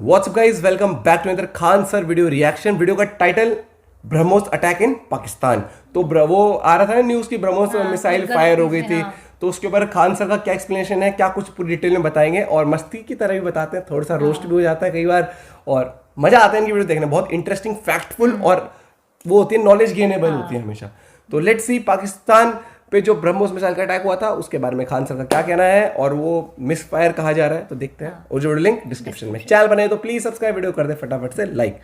WhatsApp guys, welcome back to another Khan sir video reaction. Video का title BrahMos attack in Pakistan. तो वो आ रहा था ना न्यूज की ब्रह्मोस मिसाइल फायर हो गई थी। तो उसके ऊपर खान सर का क्या एक्सप्लेनेशन है, क्या कुछ पूरी डिटेल में बताएंगे और मस्ती की तरह भी बताते हैं, थोड़ा सा रोस्ट भी हो जाता है कई बार और मजा आता है इनकी वीडियो देखने। बहुत इंटरेस्टिंग, फैक्टफुल और वो होती है, नॉलेज गेनेबल होती है हमेशा। तो लेट्स सी पाकिस्तान पे जो ब्रह्मोस मिसाइल का अटैक हुआ था उसके बारे में खान सर का क्या कहना है और वो मिस फायर कहा जा रहा है। तो देखते हैं और जो लिंक डिस्क्रिप्शन में। चैनल बने तो प्लीज सब्सक्राइब, वीडियो कर दे फटाफट से लाइक।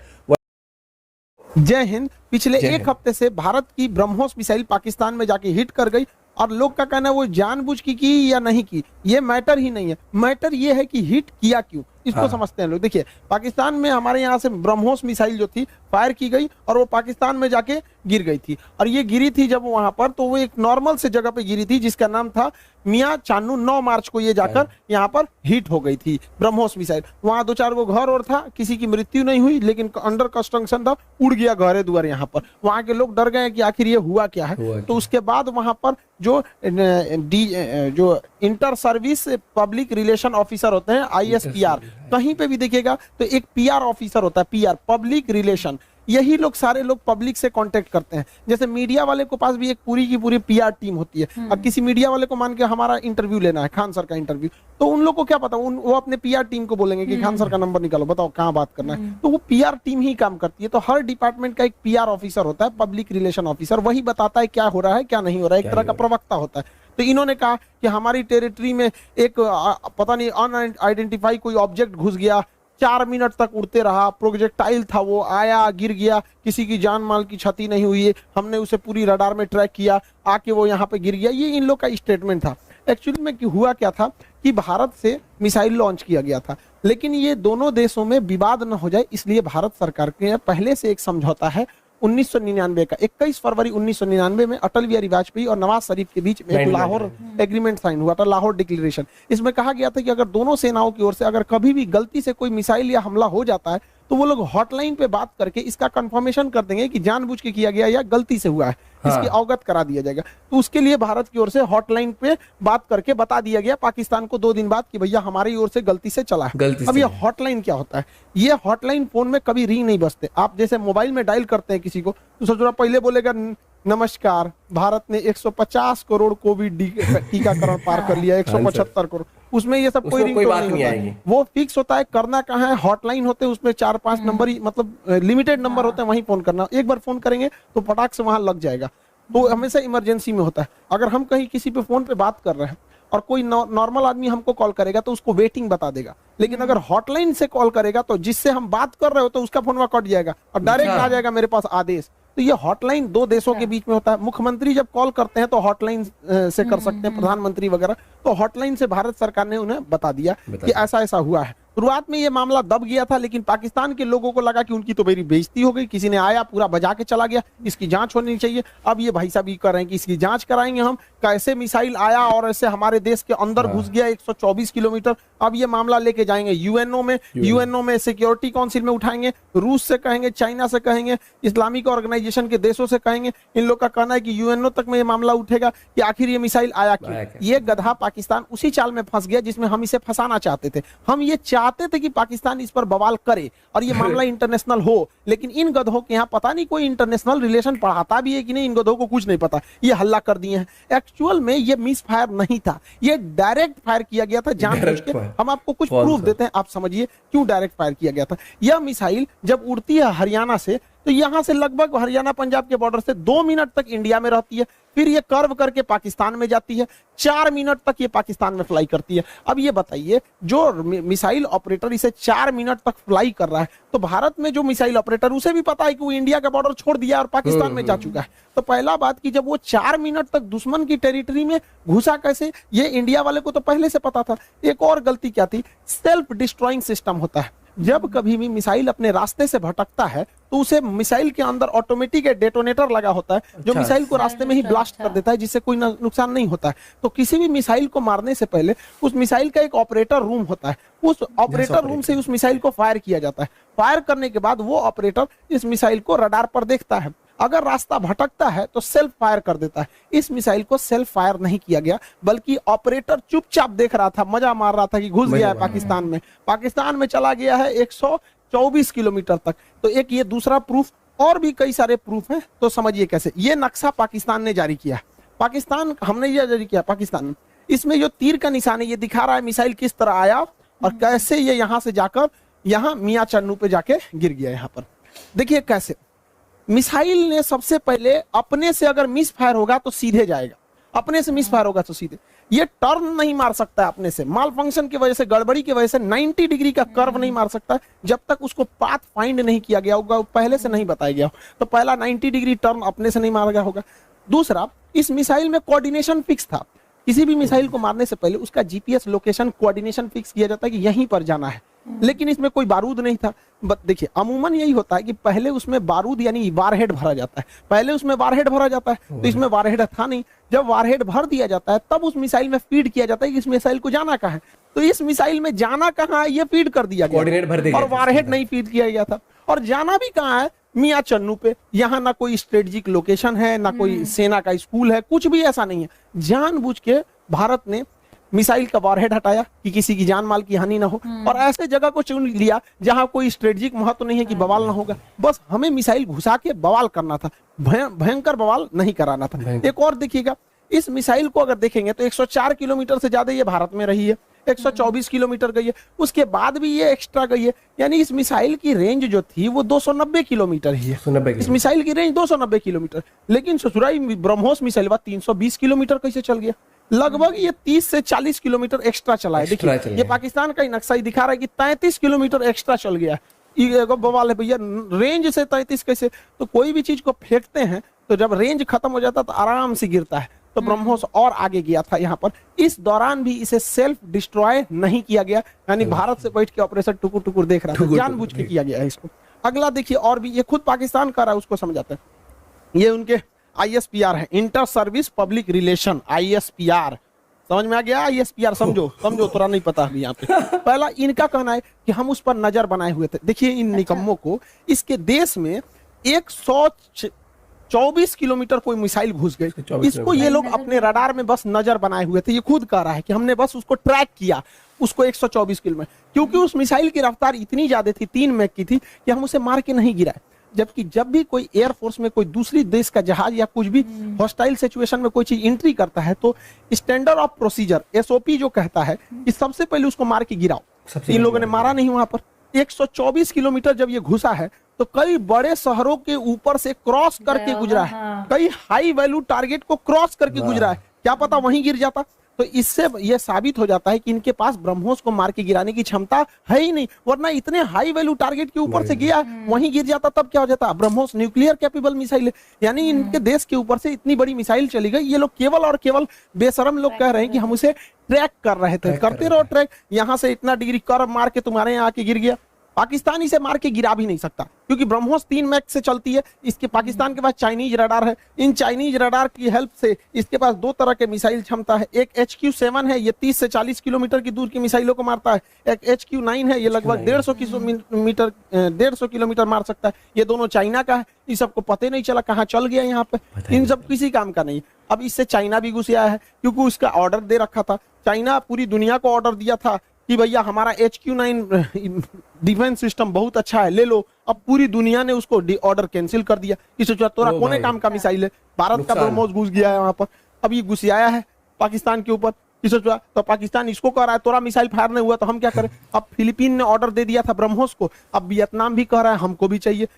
जय हिंद। पिछले एक हफ्ते से भारत की ब्रह्मोस मिसाइल पाकिस्तान में जाके हिट कर गई और लोग का कहना है वो जानबूझ की या नहीं की, ये मैटर ही नहीं है। मैटर ये है कि हिट किया क्यों, इसको समझते हैं लोग। देखिए, पाकिस्तान में हमारे यहाँ से ब्रह्मोस मिसाइल जो थी फायर की गई और वो पाकिस्तान में जाके गिर गई थी। और ये गिरी थी जब वहां पर, तो वो एक नॉर्मल से जगह पे गिरी थी जिसका नाम था मियां चानू। 9 मार्च को ये जाकर यहाँ पर हिट हो गई थी ब्रह्मोस मिसाइल। वहां 2-4 गो घर और था, किसी की मृत्यु नहीं हुई, लेकिन अंडर कंस्ट्रक्शन था, उड़ गया घरे दुआर। यहाँ पर वहां के लोग डर गए कि आखिर ये हुआ क्या है। तो उसके बाद वहां पर जो inter service public relation officer होते हैं, ISPR, कहीं पे भी देखिएगा तो एक PR ऑफिसर होता है, PR पब्लिक रिलेशन। यही लोग सारे लोग पब्लिक से कांटेक्ट करते हैं। जैसे मीडिया वाले को पास भी एक पूरी की पूरी PR टीम होती है। अब किसी मीडिया वाले को मान के हमारा इंटरव्यू लेना है, खान सर का इंटरव्यू, तो उन लोग को क्या पता, वो अपने PR टीम को बोलेंगे कि खान सर का नंबर निकालो, बताओ कहाँ बात करना है। तो वो PR टीम ही काम करती है। तो हर डिपार्टमेंट का एक PR ऑफिसर होता है, पब्लिक रिलेशन ऑफिसर। वही बताता है क्या हो रहा है क्या नहीं हो रहा है, एक तरह का प्रवक्ता होता है। तो इन्होंने कहा कि हमारी टेरिटरी में एक पता नहीं अनआइडेंटिफाई कोई ऑब्जेक्ट घुस गया, 4 मिनट तक उड़ते रहा, प्रोजेक्टाइल था, वो आया गिर गया, किसी की जान माल की क्षति नहीं हुई है, हमने उसे पूरी रडार में ट्रैक किया, आके वो यहाँ पे गिर गया। ये इन लोग का स्टेटमेंट था। एक्चुअली में हुआ क्या था कि भारत से मिसाइल लॉन्च किया गया था, लेकिन ये दोनों देशों में विवाद न हो जाए इसलिए भारत सरकार के पहले से एक समझौता है 1999 का। 21 फरवरी 1999 में अटल बिहारी वाजपेयी और नवाज शरीफ के बीच में एक लाहौर एग्रीमेंट साइन हुआ था, लाहौर डिक्लेरेशन। इसमें कहा गया था कि अगर दोनों सेनाओं की ओर से अगर कभी भी गलती से कोई मिसाइल या हमला हो जाता है तो वो लोग हॉटलाइन पे बात करके इसका कंफर्मेशन कर देंगे कि जानबूझ के किया गया या गलती से हुआ है, इसकी अवगत करा दिया जाएगा। तो उसके लिए भारत की ओर से हॉटलाइन पे बात करके बता दिया गया पाकिस्तान को 2 दिन बाद कि भैया हमारी ओर से गलती से चला है। अब ये हॉटलाइन क्या होता है? ये हॉटलाइन फोन में कभी रिंग नहीं बजते। आप जैसे मोबाइल में डायल करते हैं किसी को तो सोच रहा पहले बोलेगा नमस्कार, भारत ने 150 करोड़ कोविड टीकाकरण पार कर लिया, 175 करोड़। उसमें ये सब कोई रिंगटोन नहीं होता है, वो फिक्स होता है। करना कहाँ है, हॉटलाइन होते हैं, उसमें 4-5 नंबर ही, मतलब लिमिटेड नंबर होते हैं, वहीं फोन करना। एक बार फोन करेंगे तो फटाक से वहां लग जाएगा। तो हमेशा इमरजेंसी में होता है। अगर हम कहीं किसी पे फोन पे बात कर रहे हैं और कोई नॉर्मल आदमी हमको कॉल करेगा तो उसको वेटिंग बता देगा, लेकिन अगर हॉटलाइन से कॉल करेगा तो जिससे हम बात कर रहे हो तो उसका फोन वहां कट जाएगा और डायरेक्ट आ जाएगा मेरे पास आदेश। तो ये हॉटलाइन 2 देशों के बीच में होता है। मुख्यमंत्री जब कॉल करते हैं तो हॉटलाइन से कर सकते हैं, प्रधानमंत्री वगैरह। तो हॉटलाइन से भारत सरकार ने उन्हें बता दिया कि ऐसा ऐसा हुआ है। शुरुआत में ये मामला दब गया था, लेकिन पाकिस्तान के लोगों को लगा कि उनकी तो मेरी बेइज्जती हो गई, किसी ने आया पूरा बजा के चला गया, इसकी जांच होनी चाहिए। अब ये भाई साहब ये कर रहे हैं कि इसकी जांच कराएंगे हम, कैसे मिसाइल आया और ऐसे हमारे देश के अंदर घुस गया 124 किलोमीटर। अब ये मामला लेके जाएंगे यूएनओ में सिक्योरिटी काउंसिल में उठाएंगे, रूस से कहेंगे, चाइना से कहेंगे, इस्लामिक ऑर्गेनाइजेशन के देशों से कहेंगे। इन लोग का कहना है कि यूएनओ तक में ये मामला उठेगा कि आखिर ये मिसाइल आया क्यों। ये गधा पाकिस्तान उसी चाल में फंस गया जिसमें हम इसे फंसाना चाहते थे। हम ये चाहते थे कि पाकिस्तान इस पर बवाल करे और ये मामला इंटरनेशनल हो, लेकिन इन गधों के यहाँ पता नहीं कोई इंटरनेशनल रिलेशन पढ़ाता भी है कि नहीं, इन गधों को कुछ नहीं पता, ये हल्ला कर दिए हैं। एक्चुअल में ये मिस फायर नहीं था, ये डायरेक्ट फायर किया गया था जानबूझ के। हम आपको कुछ प्रूफ देते हैं, आप समझिए क्यों डायरेक्ट फायर किया गया था। यह मिसाइल जब उड़ती है हरियाणा से तो यहां से लगभग हरियाणा पंजाब के बॉर्डर से 2 मिनट तक इंडिया में रहती है, फिर ये कर्व करके पाकिस्तान में जाती है, 4 मिनट तक ये पाकिस्तान में फ्लाई करती है। अब ये बताइए, जो मिसाइल ऑपरेटर इसे 4 मिनट तक फ्लाई कर रहा है, तो भारत में जो मिसाइल ऑपरेटर उसे भी पता है कि वो इंडिया का बॉर्डर छोड़ दिया और पाकिस्तान में जा चुका है। तो पहला बात कि जब वो 4 मिनट तक दुश्मन की टेरिटरी में घुसा कैसे, ये इंडिया वाले को तो पहले से पता था। एक और गलती क्या थी, सेल्फ डिस्ट्रॉइंग सिस्टम होता है। जब कभी भी मिसाइल अपने रास्ते से भटकता है तो उसे मिसाइल के अंदर ऑटोमेटिक डेटोनेटर लगा होता है जो मिसाइल को रास्ते में ही ब्लास्ट कर देता है, जिससे कोई नुकसान नहीं होता है। तो किसी भी मिसाइल को मारने से पहले उस मिसाइल का एक ऑपरेटर रूम होता है, उस ऑपरेटर रूम से उस मिसाइल को फायर किया जाता है। फायर करने के बाद वो ऑपरेटर इस मिसाइल को रडार पर देखता है अगर रास्ता भटकता है तो सेल्फ फायर कर देता है। इस मिसाइल को सेल्फ फायर नहीं किया गया, बल्कि ऑपरेटर चुपचाप देख रहा था, मजा मार रहा था कि घुस गया है पाकिस्तान में। पाकिस्तान में चला गया है 124 किलोमीटर तक। तो एक ये दूसरा प्रूफ, और भी कई सारे प्रूफ हैं। तो समझिए कैसे ये नक्शा पाकिस्तान ने जारी किया। पाकिस्तान, हमने ये जारी किया पाकिस्तान। इसमें जो तीर का निशान है ये दिखा रहा है मिसाइल किस तरह आया और कैसे ये यहां से जाकर यहाँ मियां चन्नू पे जाके गिर गया। यहाँ पर देखिए कैसे मिसाइल ने सबसे पहले अपने से अगर मिस फायर होगा तो सीधे जाएगा, अपने से मिस फायर होगा तो सीधे। ये टर्न नहीं मार सकता है अपने से, माल फंक्शन की वजह से, गड़बड़ी की वजह से 90 डिग्री का कर्व नहीं मार सकता जब तक उसको पाथ फाइंड नहीं किया गया होगा, पहले से नहीं बताया गया हो। तो पहला 90 डिग्री टर्न अपने से नहीं मारा गया होगा। दूसरा, इस मिसाइल में कोऑर्डिनेशन फिक्स था। किसी भी मिसाइल को मारने से पहले उसका जीपीएस लोकेशन कोऑर्डिनेशन फिक्स किया जाता है कि यहीं पर जाना है, लेकिन इसमें कोई बारूद नहीं था। देखिए अमूमन यही होता है कि पहले उसमें बारूद यानी वारहेड भरा जाता है, पहले उसमें वारहेड भरा जाता है, तो इसमें वारहेड था नहीं। जब वारहेड भर दिया जाता है तब उस मिसाइल में फीड किया जाता है कि इस मिसाइल को जाना कहाँ है। तो इस मिसाइल में जाना कहाँ है ये फीड कर दिया गया और वारहेड नहीं फीड किया गया था। और जाना भी कहाँ है, मियां चन्नू पे। यहाँ ना कोई स्ट्रेटेजिक लोकेशन है, ना कोई सेना का स्कूल है, कुछ भी ऐसा नहीं है। जानबूझ के भारत ने मिसाइल का वारहेड हटाया कि किसी की जान माल की हानि ना हो, और ऐसे जगह को चुन लिया जहां कोई स्ट्रेटेजिक महत्व नहीं है कि बवाल ना होगा। बस हमें मिसाइल घुसा के बवाल करना था, भयंकर बवाल नहीं कराना था। एक और देखिएगा, इस मिसाइल को अगर देखेंगे तो 104 किलोमीटर से ज्यादा ये भारत में रही है, 124 किलोमीटर गई है, उसके बाद भी ये एक्स्ट्रा गई है। यानी इस मिसाइल की रेंज जो थी वो 290 किलोमीटर ही है। इस मिसाइल की रेंज 290 किलोमीटर, लेकिन ससुराई ब्रह्मोस मिसाइल 320 किलोमीटर कैसे चल गया? लगभग ये 30 से 40 किलोमीटर एक्स्ट्रा चला है। देखिए ये पाकिस्तान का ही नक्शा ही दिखा रहा है कि 33 किलोमीटर एक्स्ट्रा चल गया। ये बवाल है भैया, रेंज से 33 कैसे? तो कोई भी चीज को फेंकते हैं तो जब रेंज खत्म हो जाता है तो आराम से गिरता है। तो ब्रह्मोस और आगे गया था यहाँ पर। इस दौरान भी इसे सेल्फ डिस्ट्रॉय नहीं किया गया, यानी भारत से बैठ के ऑपरेशन टुकुर टुकुर देख रहा था, जानबूझ के किया गया है इसको। अगला देखिए, और भी ये खुद पाकिस्तान कर रहा है, उसको समझाते हैं। ये उनके ISPR है, inter service public relation, ISPR। समझ में आ गया? ISPR समझो, थोड़ा नहीं पता अभी यहाँ पे। पहला इनका कहना है कि हम उस पर नजर बनाए हुए थे। देखिए इन निकम्मों को, इसके देश में 124 किलोमीटर कोई मिसाइल घुस गई, इसको ये लोग अपने रडार में बस नजर बनाए हुए थे। ये खुद कह रहा है कि हमने बस उसको ट्रैक किया, उसको 124 किलोमीटर, क्योंकि उस मिसाइल की रफ्तार इतनी ज्यादा थी, 3 मैक की थी, कि हम उसे मार के नहीं गिराए। जबकि जब भी कोई एयरफोर्स में कोई दूसरी देश का जहाज या कुछ भी हॉस्टाइल सिचुएशन में कोई चीज एंट्री करता है तो स्टैंडर्ड ऑफ प्रोसीजर SOP जो कहता है कि सबसे पहले उसको मार के गिराओ। इन लोगों ने मारा नहीं वहां पर। 124 किलोमीटर जब ये घुसा है तो कई बड़े शहरों के ऊपर से क्रॉस करके गुजरा है, कई हाई वैल्यू टारगेट को क्रॉस करके गुजरा है। क्या पता वहीं गिर जाता। तो इससे यह साबित हो जाता है कि इनके पास ब्रह्मोस को मार के गिराने की क्षमता है ही नहीं, वरना इतने हाई वैल्यू टारगेट के ऊपर से गया, वहीं गिर जाता तब क्या हो जाता। ब्रह्मोस न्यूक्लियर कैपेबल मिसाइल है, यानी इनके देश के ऊपर से इतनी बड़ी मिसाइल चली गई। ये लोग केवल और केवल बेशरम लोग कह रहे हैं कि हम उसे ट्रैक कर रहे थे। करते रहो ट्रैक, यहां से इतना डिग्री कर्व मार के तुम्हारे यहाँ आके गिर गया। पाकिस्तान इसे मार के गिरा भी नहीं सकता, क्योंकि ब्रह्मोस 3 मैक से चलती है। इसके पाकिस्तान के पास चाइनीज रडार है, इन चाइनीज रडार की हेल्प से इसके पास 2 तरह के मिसाइल क्षमता है। एक HQ-7 है, ये 30 से 40 किलोमीटर की दूर की मिसाइलों को मारता है। एक HQ-9 है, ये लगभग 150 किलोमीटर मार सकता है। ये दोनों चाइना का है। इस सबको पता नहीं चला कहाँ चल गया यहाँ पे, इन सब किसी काम का नहीं। अब इससे चाइना भी घुस आया है, क्योंकि उसका ऑर्डर दे रखा था। चाइना पूरी दुनिया को ऑर्डर दिया था कि भैया हमारा HQ-9 डिफेंस सिस्टम बहुत अच्छा है, ले लो। अब पूरी दुनिया ने उसको ऑर्डर कैंसिल कर दिया। किसी तोरा कोने काम का मिसाइल है, भारत का ब्रह्मोस घुस गया है वहां पर। अब ये घुस आया है पाकिस्तान के ऊपर, तो पाकिस्तान इसको कह रहा है तोरा मिसाइल फायर नहीं हुआ तो हम क्या करें। अब फिलीपीन ने ऑर्डर दे दिया था ब्रह्मोस को, अब वियतनाम भी कह रहा है हमको भी चाहिए,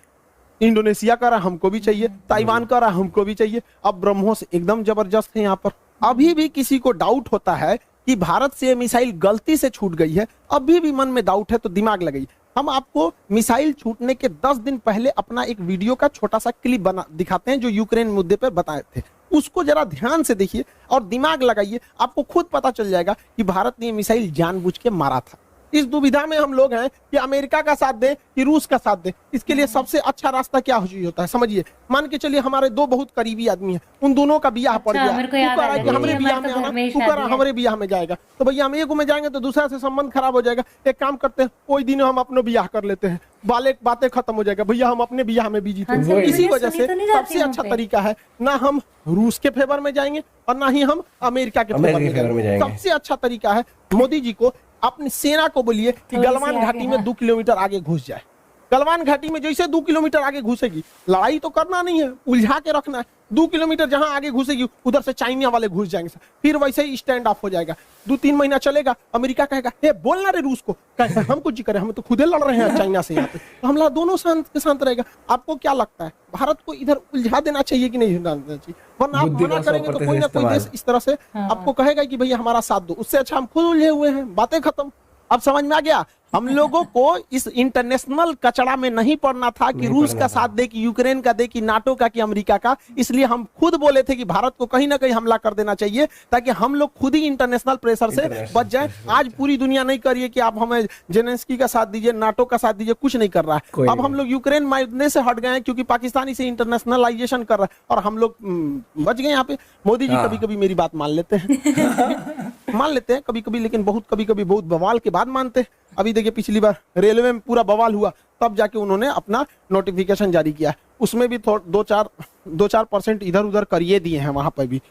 इंडोनेशिया कह रहा है हमको भी चाहिए, ताइवान कह रहा है हमको भी चाहिए। अब ब्रह्मोस एकदम जबरदस्त है यहाँ पर। अभी भी किसी को डाउट होता है कि भारत से मिसाइल गलती से छूट गई है, अभी भी मन में डाउट है तो दिमाग लगाइए। हम आपको मिसाइल छूटने के 10 दिन पहले अपना एक वीडियो का छोटा सा क्लिप बना दिखाते हैं, जो यूक्रेन मुद्दे पर बताए थे। उसको जरा ध्यान से देखिए और दिमाग लगाइए, आपको खुद पता चल जाएगा कि भारत ने मिसाइल जानबूझ के मारा था। इस दुविधा में हम लोग हैं कि अमेरिका का साथ दे कि रूस का साथ दे। इसके लिए सबसे अच्छा रास्ता क्या होता है समझिए, मान के चलिए हमारे दो बहुत करीबी आदमी हैं, उन दोनों का ब्याह पड़ गया, मेरे को याद तू कह रहा आ है कि गया, हमरे हमारे ब्याह तो में घर आना, में ही तू कह रहा शादी है। हमरे ब्याह में जाएगा, तो भैया हम एक में जाएंगे तो दूसरा से संबंध खराब हो जाएगा। एक काम करते हैं, कोई दिन हम अपने ब्याह कर लेते हैं, बातें खत्म हो जाएगा, भैया हम अपने ब्याह में बिजी थे। हाँ, सर, इसी मैंने वजह सुनी से तो नहीं जाती सबसे वहाँ अच्छा पे। तरीका है, ना हम रूस के फेवर में जाएंगे और ना ही हम अमेरिका के फेवर में जाएंगे। सबसे अच्छा तरीका है मोदी जी को अपनी सेना को बोलिए कि थोड़ी सी गलवान आगे, घाटी में हाँ। 2 किलोमीटर आगे घुस जाए। गलवान घाटी में जैसे 2 किलोमीटर आगे घुसेगी, लड़ाई तो करना नहीं है, उलझा के रखना है। 2 किलोमीटर जहां आगे घुसेगी उधर से चाइना वाले घुस जाएंगे, फिर वैसे ही स्टैंड ऑफ हो जाएगा। 2-3 महीना चलेगा, अमेरिका कहेगा हे बोलना रे रूस को, कहेगा हम कुछ करें, हम तो खुदे लड़ रहे हैं चाइना से, यहाँ पे तो हमला दोनों शांत रहेगा। आपको क्या लगता है भारत को इधर उलझा देना चाहिए कि नहीं देना चाहिए? वरना आप मना करेंगे तो कोई ना कोई देश इस तरह से आपको कहेगा कि भैया हमारा साथ दो, उससे अच्छा हम खुद उलझे हुए हैं, बातें खत्म। अब समझ में आ गया, हम लोगों को इस इंटरनेशनल कचड़ा में नहीं पड़ना था कि रूस का साथ दे कि यूक्रेन का दे कि नाटो का कि अमेरिका का। इसलिए हम खुद बोले थे कि भारत को कहीं ना कहीं हमला कर देना चाहिए ताकि हम लोग खुद ही इंटरनेशनल प्रेशर से बच जाए। आज पूरी दुनिया नहीं कर रही है कि आप हमें जेलेंस्की का साथ दीजिए, नाटो का साथ दीजिए, कुछ नहीं कर रहा है। अब हम लोग यूक्रेन मारने से हट गए हैं क्योंकि पाकिस्तान इसे इंटरनेशनलाइजेशन कर रहा है और हम लोग बच गए यहाँ पे। मोदी जी कभी कभी मेरी बात मान लेते हैं मान लेते हैं कभी कभी, लेकिन कभी कभी बहुत बवाल के बाद मानते हैं। अभी देखिए पिछली बार रेलवे में पूरा बवाल हुआ, तब जाके उन्होंने अपना नोटिफिकेशन जारी किया, उसमें भी 2-4% इधर उधर करिए दिए हैं वहां पर भी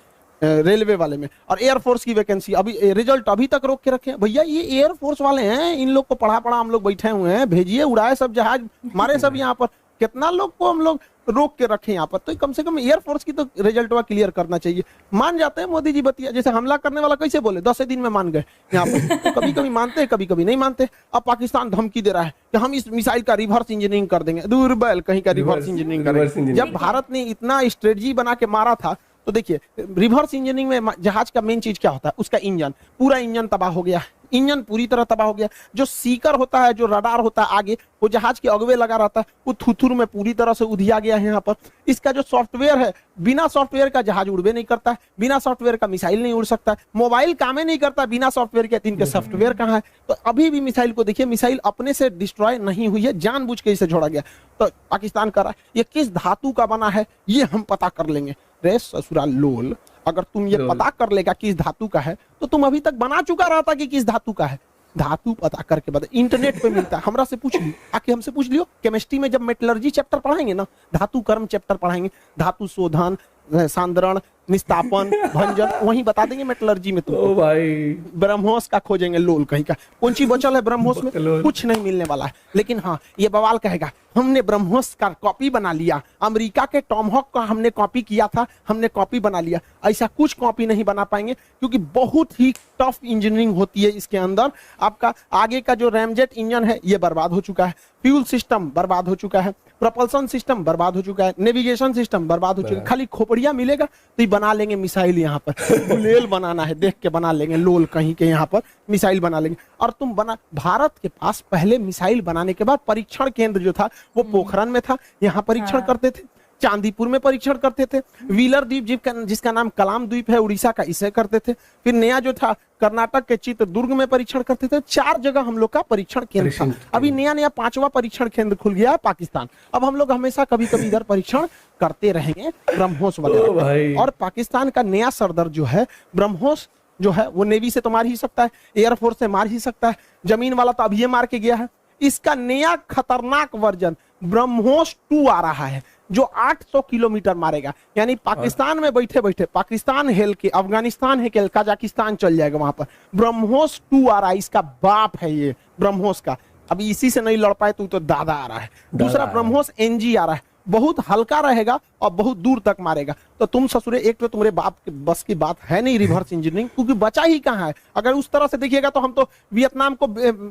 रेलवे वाले में। और एयरफोर्स की वैकेंसी अभी रिजल्ट अभी तक रोक के रखे हैं। भैया ये एयरफोर्स वाले हैं, इन लोग को पढ़ा हम लोग बैठे हुए हैं, भेजिए, उड़ाए सब जहाज, मारे सब यहाँ पर। कितना लोग को हम लोग रोक के रखे यहाँ पर, तो कम से कम एयरफोर्स की तो रिजल्ट क्लियर करना चाहिए। मान जाते हैं मोदी जी बतिया, जैसे हमला करने वाला कैसे बोले 10 दिन में मान गए यहाँ पर, तो कभी कभी मानते हैं कभी कभी नहीं मानते। अब पाकिस्तान धमकी दे रहा है कि हम इस मिसाइल का रिवर्स इंजीनियरिंग कर देंगे, दूरबैल कहीं का रिवर्स इंजीनियरिंग करेंगे। जब भारत ने इतना स्ट्रेटजी बना के मारा था, तो देखिए रिवर्स इंजीनियरिंग में जहाज का मेन चीज क्या होता है, उसका इंजन, पूरा इंजन तबाह हो गया, इंजन पूरी तरह तबाह हो गया। जो सीकर होता है, जो रडार होता है आगे, वो जहाज के अगवे लगा रहता है, वो थुथुर में पूरी तरह से उधिया गया है यहाँ पर। इसका जो सॉफ्टवेयर है, बिना सॉफ्टवेयर का जहाज उड़वे नहीं करता है, बिना सॉफ्टवेयर का मिसाइल नहीं उड़ सकता है, मोबाइल काम ही नहीं करता बिना सॉफ्टवेयर के। इनके सॉफ्टवेयर कहाँ है? तो अभी भी मिसाइल को देखिए, मिसाइल अपने से डिस्ट्रॉय नहीं हुई है, जानबूझ के इसे छोड़ा गया। तो पाकिस्तान कर रहा है, ये किस धातु का बना है ये हम पता कर लेंगे। रे ससुराल लोल, अगर तुम ये पता कर लेगा किस धातु का है तो तुम अभी तक बना चुका रहता कि किस धातु का है। धातु पता करके बता, इंटरनेट पे मिलता है, हमरा से पूछ लियो, आके हमसे पूछ लियो। केमिस्ट्री में जब मेटलर्जी चैप्टर पढ़ाएंगे ना, धातु कर्म चैप्टर पढ़ाएंगे, धातु शोधन, सांद्रण, निस्तापन, भंजन, वहीं बता देंगे मेटलर्जी में। तुम भाई ब्रह्मोस का खोजेंगे, लोल कहीं का, कौन सी बचल है ब्रह्मोस में? कुछ नहीं मिलने वाला है। लेकिन हाँ, ये बवाल कहेगा हमने ब्रह्मोस का कॉपी बना लिया, अमेरिका के टॉमहॉक का हमने कॉपी किया था, हमने कॉपी बना लिया। ऐसा कुछ कॉपी नहीं बना पाएंगे क्योंकि बहुत ही टफ इंजीनियरिंग होती है इसके अंदर। आपका आगे का जो रैमजेट इंजन है ये बर्बाद हो चुका है, फ्यूल सिस्टम बर्बाद हो चुका है, प्रोपल्सन सिस्टम बर्बाद हो चुका है, नेविगेशन सिस्टम बर्बाद हो चुका है। खाली खोपड़िया मिलेगा तो बना लेंगे मिसाइल यहाँ पर। बुलेल बनाना है, देख के बना लेंगे, लोल कहीं के यहाँ पर मिसाइल बना लेंगे। और तुम बना, भारत के पास पहले मिसाइल बनाने के बाद परीक्षण केंद्र जो था वो पोखरण में था, यहाँ परीक्षण करते थे, चांदीपुर में परीक्षण करते थे, व्हीलर द्वीप जिसका नाम कलाम द्वीप है उड़ीसा का, इसे करते थे। फिर नया जो था कर्नाटक के चित्रदुर्ग में परीक्षण करते थे। 4 जगह हम लोग का परीक्षण केंद्र था। अभी नया 5वां परीक्षण केंद्र खुल गया है पाकिस्तान। अब हम लोग हमेशा कभी कभी इधर परीक्षण करते रहेंगे ब्रह्मोस वगैरह। और पाकिस्तान का नया सरदर जो है ब्रह्मोस जो है, वो नेवी से तो मार ही सकता है, एयरफोर्स से मार ही सकता है, जमीन वाला तो अभी मार के गया है। इसका नया खतरनाक वर्जन ब्रह्मोस 2 आ रहा है जो 800 किलोमीटर मारेगा। यानी पाकिस्तान में बैठे बैठे पाकिस्तान हेल के, अफगानिस्तान है के, कजाकिस्तान चल जाएगा वहां पर। ब्रह्मोस 2 आ रहा है, इसका बाप है ये ब्रह्मोस का। अभी इसी से नहीं लड़ पाए तो दादा आ रहा है। दूसरा ब्रह्मोस NG आ रहा है, बहुत हल्का रहेगा और बहुत दूर तक मारेगा। तो तुम ससुरे, एक तो तुम्हारे बाप के बस की बात है नहीं रिवर्स इंजीनियरिंग, क्योंकि बचा ही कहाँ है। अगर उस तरह से देखिएगा तो हम तो वियतनाम को,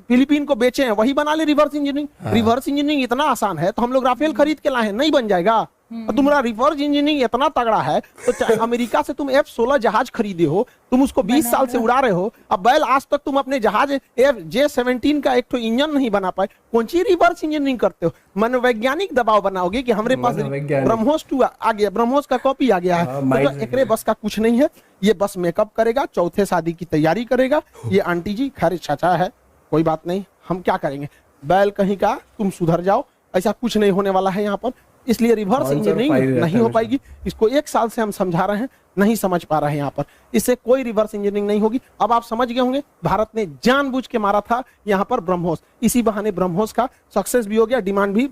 फिलीपीन को बेचे हैं, वही बना ले रिवर्स इंजीनियरिंग। रिवर्स इंजीनियरिंग इतना आसान है तो हम लोग राफेल खरीद के लाए हैं, नहीं बन जाएगा। तुम्हारा रिवर्स इंजीनियरिंग इतना तगड़ा है तो अमेरिका से तुम F-16 जहाज खरीदे हो, तुम उसको 20 साल से उड़ा रहे हो। अब बैल आज तक तुम अपने जहाज J-17 का एक तो इंजन नहीं बना पाए, कौन सी रिवर्स इंजीनियरिंग करते हो? मनोवैज्ञानिक दबाव बनाओगे कि हमारे पास ब्रह्मोस 2 आ गया, ब्रह्मोस का कॉपी आ गया है, तो एकरे बस का कुछ नहीं है। ये बस मेकअप करेगा, चौथे शादी की तैयारी करेगा। ये आंटी जी खैर चाचा है, कोई बात नहीं, हम क्या करेंगे, बैल कहीं का, तुम सुधर जाओ, ऐसा कुछ नहीं होने वाला है यहाँ पर। इसलिए रिवर्स इंजीनियरिंग नहीं हो पाएगी। इसको 1 साल से हम समझा रहे हैं, नहीं समझ पा रहे हैं यहाँ पर। इससे कोई रिवर्स इंजीनियरिंग नहीं होगी। अब आप समझ गए होंगे, भारत ने जानबूझ के मारा था यहाँ पर ब्रह्मोस, इसी बहाने ब्रह्मोस का सक्सेस भी हो गया, डिमांड भी